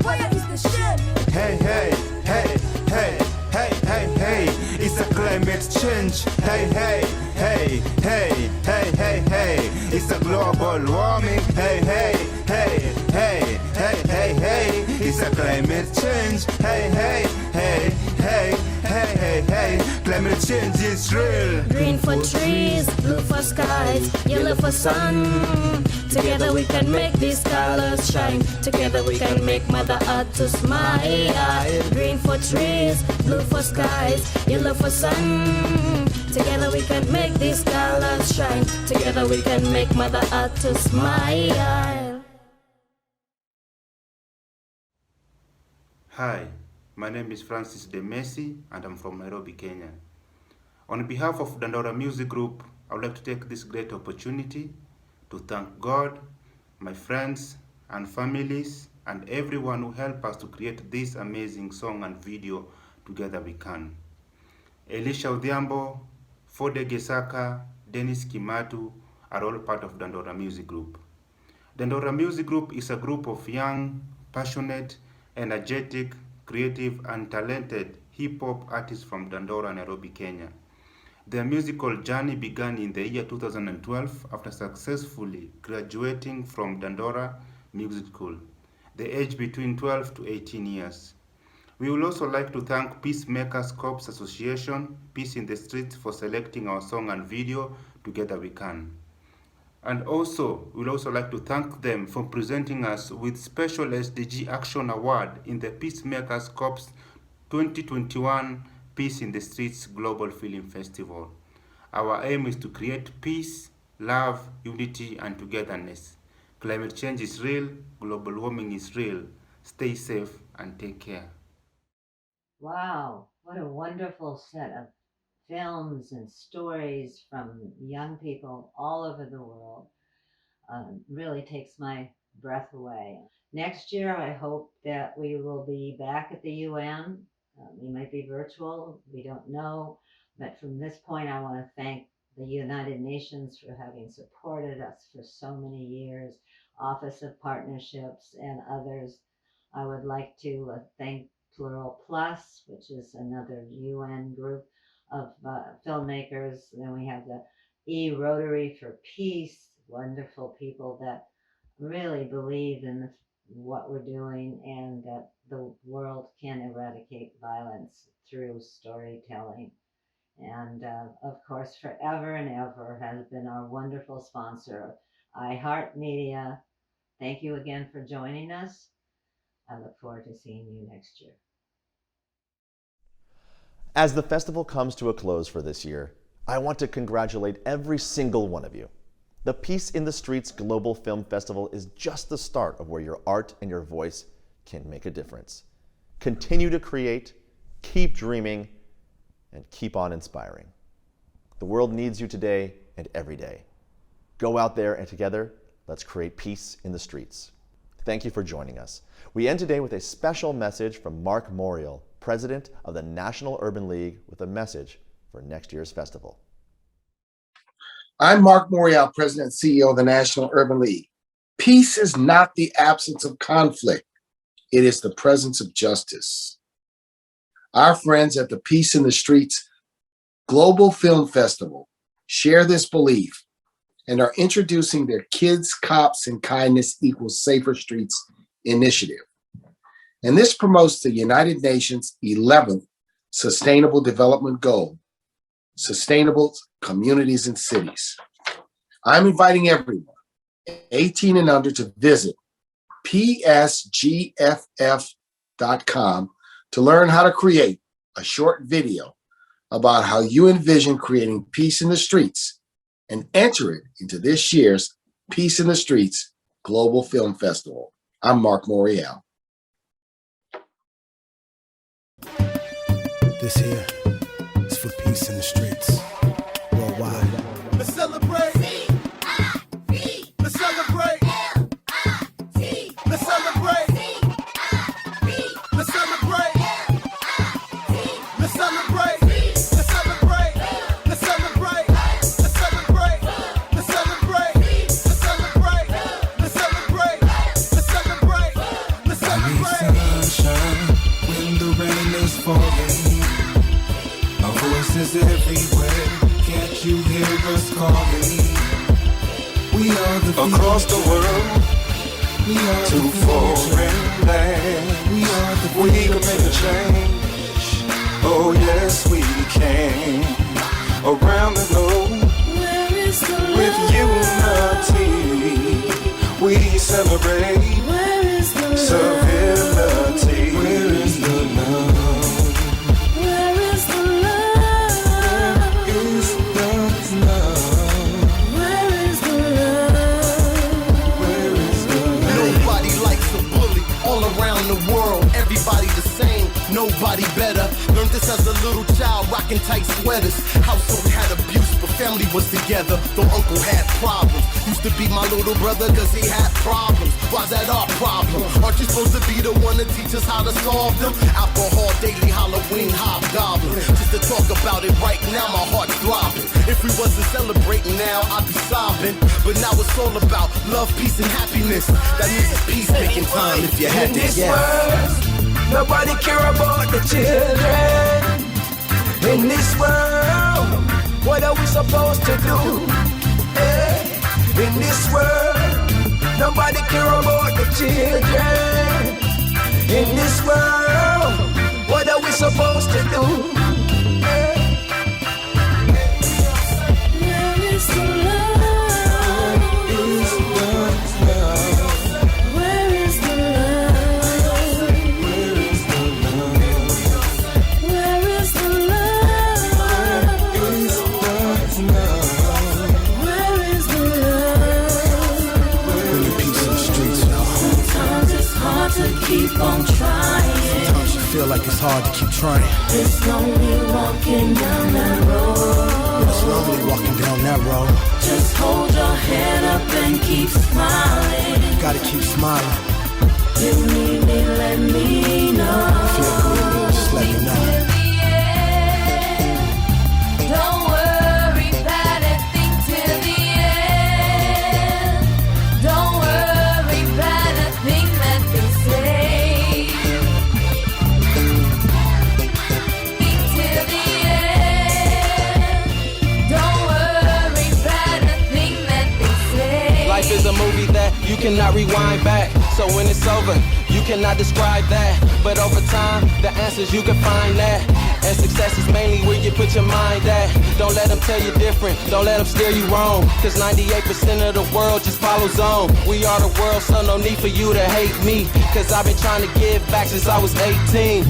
Where is the shed? Hey, hey, hey, hey, hey, hey, hey, it's a climate change. Hey, hey, hey, hey, hey, hey, hey, it's a global warming. Hey, hey, hey, hey, hey, hey, hey, it's a climate change. Hey, hey, hey, hey, hey, hey, hey, climate change is real. Green for trees, blue for skies, yellow for sun. Together we can make these colors shine. Together we can make Mother Earth to smile. Green for trees, blue for skies, yellow for sun. Together we can make these colors shine. Together we can make Mother Earth to smile. Hi, my name is Francis De Messi and I'm from Nairobi, Kenya. On behalf of Dandora Music Group, I would like to take this great opportunity to thank God, my friends and families, and everyone who helped us to create this amazing song and video Together We Can. Elisha Odhiambo, Fode Gesaka, Dennis Kimatu are all part of Dandora Music Group. Dandora Music Group is a group of young, passionate, energetic, creative, and talented hip-hop artists from Dandora, Nairobi, Kenya. Their musical journey began in the year 2012 after successfully graduating from Dandora Music School, the age between 12 to 18 years. We would also like to thank Peacemakers Corps Association, Peace in the Streets, for selecting our song and video, Together We Can. And also, we would also like to thank them for presenting us with Special SDG Action Award in the Peacemakers Corps 2021 Peace in the Streets Global Film Festival. Our aim is to create peace, love, unity, and togetherness. Climate change is real, global warming is real. Stay safe and take care. Wow, what a wonderful set of films and stories from young people all over the world. Really takes my breath away. Next year, I hope that we will be back at the UN. We might be virtual, we don't know. But from this point, I want to thank the United Nations for having supported us for so many years, Office of Partnerships and others. I would like to thank Plural Plus, which is another UN group of filmmakers. Then we have the Rotary for Peace, wonderful people that really believe in what we're doing and that the world can eradicate violence through storytelling. And of course, forever and ever has been our wonderful sponsor, iHeartMedia. Thank you again for joining us. I look forward to seeing you next year. As the festival comes to a close for this year, I want to congratulate every single one of you. The Peace in the Streets Global Film Festival is just the start of where your art and your voice can make a difference. Continue to create, keep dreaming, and keep on inspiring. The world needs you today and every day. Go out there and together, let's create peace in the streets. Thank you for joining us. We end today with a special message from Mark Morial, President of the National Urban League, with a message for next year's festival. I'm Mark Morial, President and CEO of the National Urban League. Peace is not the absence of conflict. It is the presence of justice. Our friends at the Peace in the Streets Global Film Festival share this belief and are introducing their Kids, Cops, and Kindness Equals Safer Streets initiative. And this promotes the United Nations 11th Sustainable Development Goal, Sustainable Communities and Cities. I'm inviting everyone, 18 and under, to visit PSGFF.com to learn how to create a short video about how you envision creating peace in the streets and enter it into this year's Peace in the Streets Global Film Festival. I'm Mark Morial. This here is for peace in the streets worldwide. Let's celebrate. Let's celebrate. Let's celebrate. Let's celebrate. Let's celebrate. Let's celebrate. Let's celebrate. Let's celebrate. Let's celebrate. Let's celebrate. Let's celebrate. Let's celebrate. Let's celebrate. Sunshine when the rain is falling. Our voices everywhere. Can't you hear us calling? We are the across the world. We are to foreign land. We can make a change. Oh yes, we can. Around the globe, with unity, we celebrate civility. Where is the love? Where is the love? Where is the love? Where is the love? Where is the love? Nobody likes a bully all around the world. Everybody the same, nobody better. Learned this as a little child, rocking tight sweaters. Household had abuse, but family was together. Though uncle had problems, used to be my little brother cause he had problems. Why's that our problem? Aren't you supposed to be the one to teach us how to solve them? Alcohol, daily, Halloween, hobgoblin. Just to talk about it right now, my heart's throbbing. If we wasn't celebrating now, I'd be sobbing. But now it's all about love, peace, and happiness. That means it's peace-making time if you had this. Nobody care about the children in this world. What are we supposed to do? In this world, nobody care about the children. In this world, what are we supposed to do? Where is the love? Where is the love? Where is the love? Where is the love? Where is the love? Where is the love? Bring the peace in the streets, y'all. Sometimes it's hard to keep on trying. Sometimes you feel like it's hard to keep trying. It's lonely walking down that road. It's lonely walking down that road. Just hold your head up and keep smiling. Gotta keep smiling. You need me, let me know. Feel good, just let me know. Don't worry about it, think till the end. Don't worry about a thing that they say. Think till the end. Don't worry about a thing that they say. Life is a movie that you cannot rewind back. So when it's over, you cannot describe that. But over time, the answers you can find that. And success is mainly where you put your mind at. Don't let them tell you different, don't let them steer you wrong. Cause 98% of the world just follows on. We are the world, so no need for you to hate me. Cause I've been trying to give back since I was 18.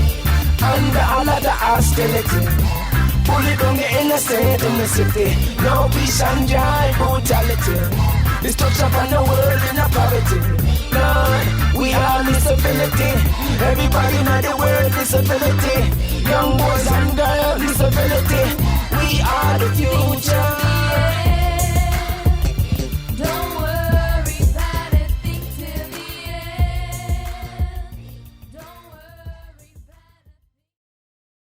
Under all of the hostility, bully down the innocent in the city. No peace and joy, brutality. Destruction from the world in a poverty. Lord, we all disability. Everybody in the world disability. Young boys and girls disability. We are the future.